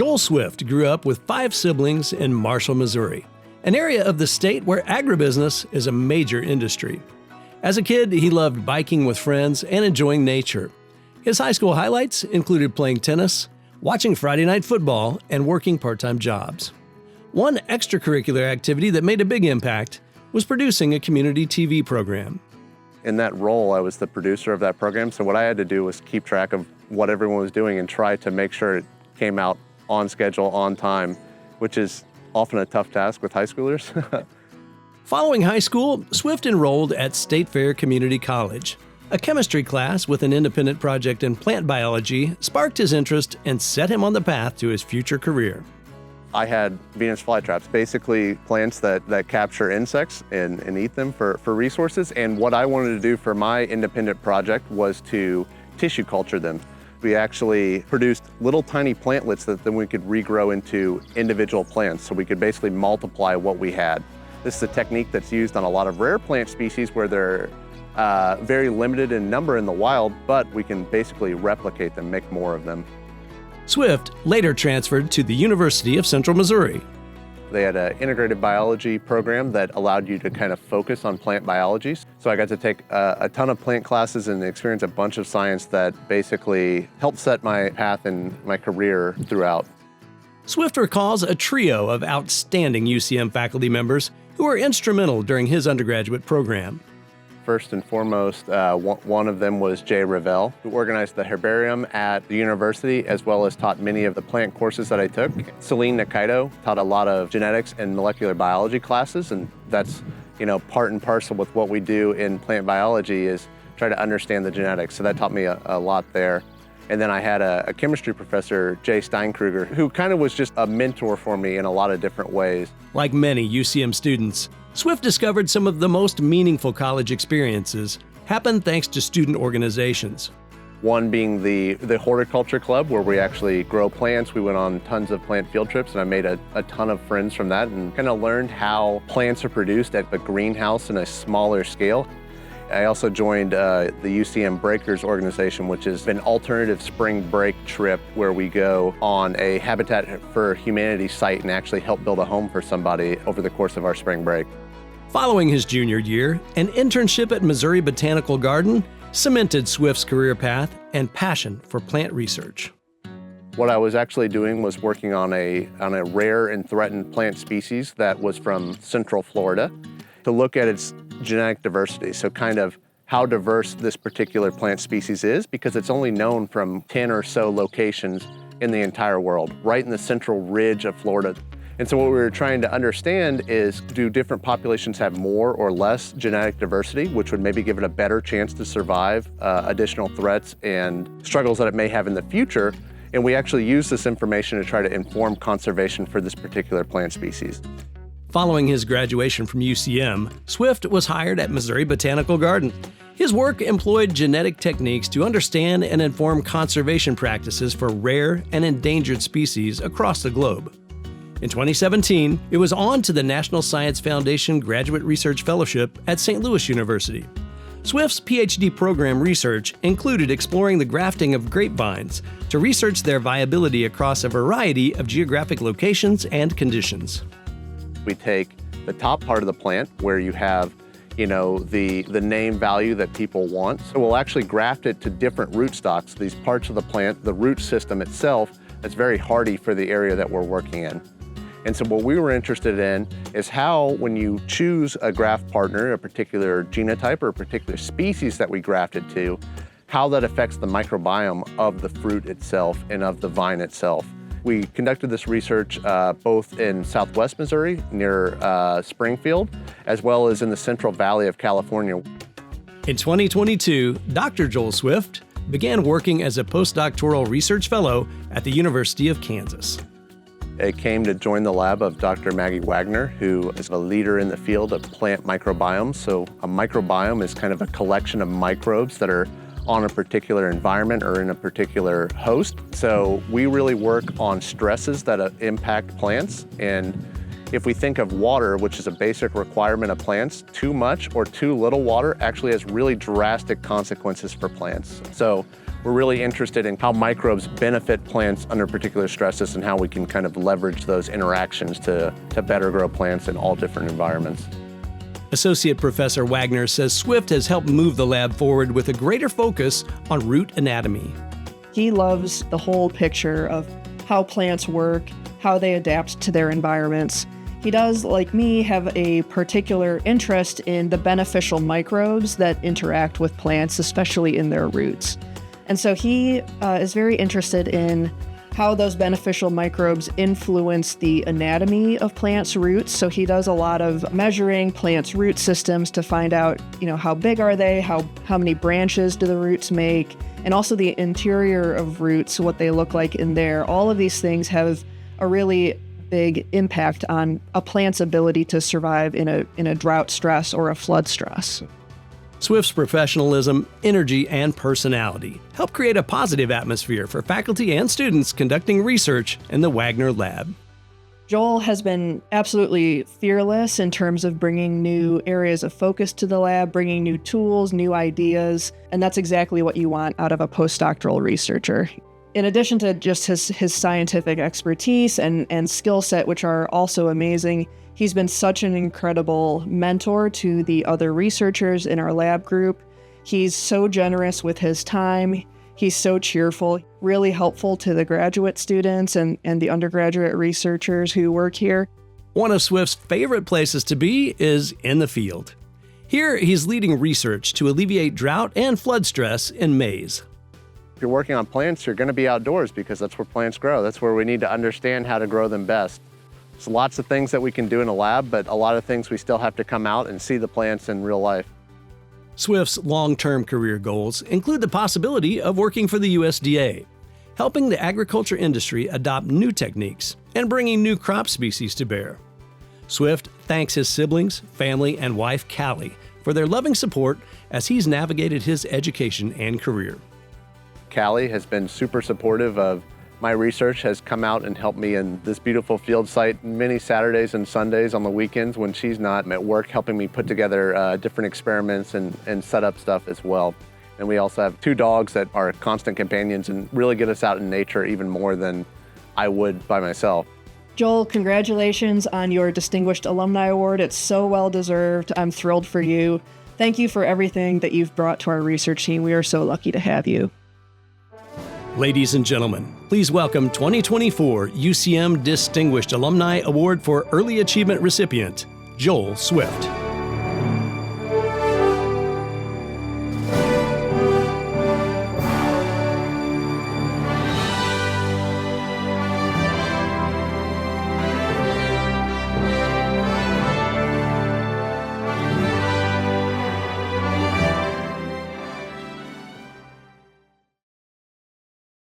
Joel Swift grew up with 5 siblings in Marshall, Missouri, an area of the state where agribusiness is a major industry. As a kid, he loved biking with friends and enjoying nature. His high school highlights included playing tennis, watching Friday night football, and working part-time jobs. One extracurricular activity that made a big impact was producing a community TV program. In that role, I was the producer of that program, so what I had to do was keep track of what everyone was doing and try to make sure it came out on schedule, on time, which is often a tough task with high schoolers. Following high school, Swift enrolled at State Fair Community College. A chemistry class with an independent project in plant biology sparked his interest and set him on the path to his future career. I had Venus flytraps, basically plants that capture insects and eat them for resources. And what I wanted to do for my independent project was to tissue culture them. We actually produced little tiny plantlets that then we could regrow into individual plants, so we could basically multiply what we had. This is a technique that's used on a lot of rare plant species where they're very limited in number in the wild, but we can basically replicate them, make more of them. Swift later transferred to the University of Central Missouri. They had an integrated biology program that allowed you to kind of focus on plant biology. So I got to take a ton of plant classes and experience a bunch of science that basically helped set my path in my career throughout. Swift recalls a trio of outstanding UCM faculty members who were instrumental during his undergraduate program. First and foremost, one of them was Jay Revell, who organized the herbarium at the university, as well as taught many of the plant courses that I took. Celine Nikaido taught a lot of genetics and molecular biology classes, and that's part and parcel with what we do in plant biology is try to understand the genetics. So that taught me a lot there. And then I had a chemistry professor, Jay Steinkruger, who kind of was just a mentor for me in a lot of different ways. Like many UCM students, Swift discovered some of the most meaningful college experiences happened thanks to student organizations. One being the horticulture club, where we actually grow plants. We went on tons of plant field trips, and I made a ton of friends from that and kind of learned how plants are produced at the greenhouse in a smaller scale. I also joined the UCM Breakers organization, which is an alternative spring break trip where we go on a Habitat for Humanity site and actually help build a home for somebody over the course of our spring break. Following his junior year, an internship at Missouri Botanical Garden cemented Swift's career path and passion for plant research. What I was actually doing was working on a rare and threatened plant species that was from Central Florida to look at its genetic diversity, so kind of how diverse this particular plant species is, because it's only known from 10 or so locations in the entire world, right in the central ridge of Florida. And so what we were trying to understand is, do different populations have more or less genetic diversity, which would maybe give it a better chance to survive additional threats and struggles that it may have in the future? And we actually use this information to try to inform conservation for this particular plant species. Following his graduation from UCM, Swift was hired at Missouri Botanical Garden. His work employed genetic techniques to understand and inform conservation practices for rare and endangered species across the globe. In 2017, it was on to the National Science Foundation Graduate Research Fellowship at St. Louis University. Swift's Ph.D. program research included exploring the grafting of grapevines to research their viability across a variety of geographic locations and conditions. We take the top part of the plant where you have, the name value that people want. So we'll actually graft it to different rootstocks, these parts of the plant, the root system itself, that's very hardy for the area that we're working in. And so what we were interested in is how, when you choose a graft partner, a particular genotype or a particular species that we grafted to, how that affects the microbiome of the fruit itself and of the vine itself. We conducted this research both in Southwest Missouri near Springfield, as well as in the Central Valley of California. In 2022, Dr. Joel Swift began working as a postdoctoral research fellow at the University of Kansas. I came to join the lab of Dr. Maggie Wagner, who is a leader in the field of plant microbiomes. So a microbiome is kind of a collection of microbes that are on a particular environment or in a particular host. So we really work on stresses that impact plants. And if we think of water, which is a basic requirement of plants, too much or too little water actually has really drastic consequences for plants. So We're really interested in how microbes benefit plants under particular stresses and how we can kind of leverage those interactions to better grow plants in all different environments. Associate Professor Wagner says Swift has helped move the lab forward with a greater focus on root anatomy. He loves the whole picture of how plants work, how they adapt to their environments. He does, like me, have a particular interest in the beneficial microbes that interact with plants, especially in their roots. And so he is very interested in how those beneficial microbes influence the anatomy of plants' roots. So he does a lot of measuring plants' root systems to find out, how big are they, how many branches do the roots make, and also the interior of roots, what they look like in there. All of these things have a really big impact on a plant's ability to survive in a drought stress or a flood stress. Swift's professionalism, energy, and personality help create a positive atmosphere for faculty and students conducting research in the Wagner Lab. Joel has been absolutely fearless in terms of bringing new areas of focus to the lab, bringing new tools, new ideas, and that's exactly what you want out of a postdoctoral researcher. In addition to just his scientific expertise and skill set, which are also amazing, he's been such an incredible mentor to the other researchers in our lab group. He's so generous with his time. He's so cheerful, really helpful to the graduate students and the undergraduate researchers who work here. One of Swift's favorite places to be is in the field. Here, he's leading research to alleviate drought and flood stress in maize. If you're working on plants, you're going to be outdoors because that's where plants grow. That's where we need to understand how to grow them best. There's lots of things that we can do in a lab, but a lot of things we still have to come out and see the plants in real life. Swift's long-term career goals include the possibility of working for the USDA, helping the agriculture industry adopt new techniques, and bringing new crop species to bear. Swift thanks his siblings, family, and wife, Callie, for their loving support as he's navigated his education and career. Callie has been super supportive of my research, has come out and helped me in this beautiful field site many Saturdays and Sundays on the weekends when she's not at work, helping me put together different experiments and set up stuff as well. And we also have 2 dogs that are constant companions and really get us out in nature even more than I would by myself. Joel, congratulations on your Distinguished Alumni Award. It's so well deserved. I'm thrilled for you. Thank you for everything that you've brought to our research team. We are so lucky to have you. Ladies and gentlemen, please welcome 2024 UCM Distinguished Alumni Award for Early Achievement recipient, Joel Swift.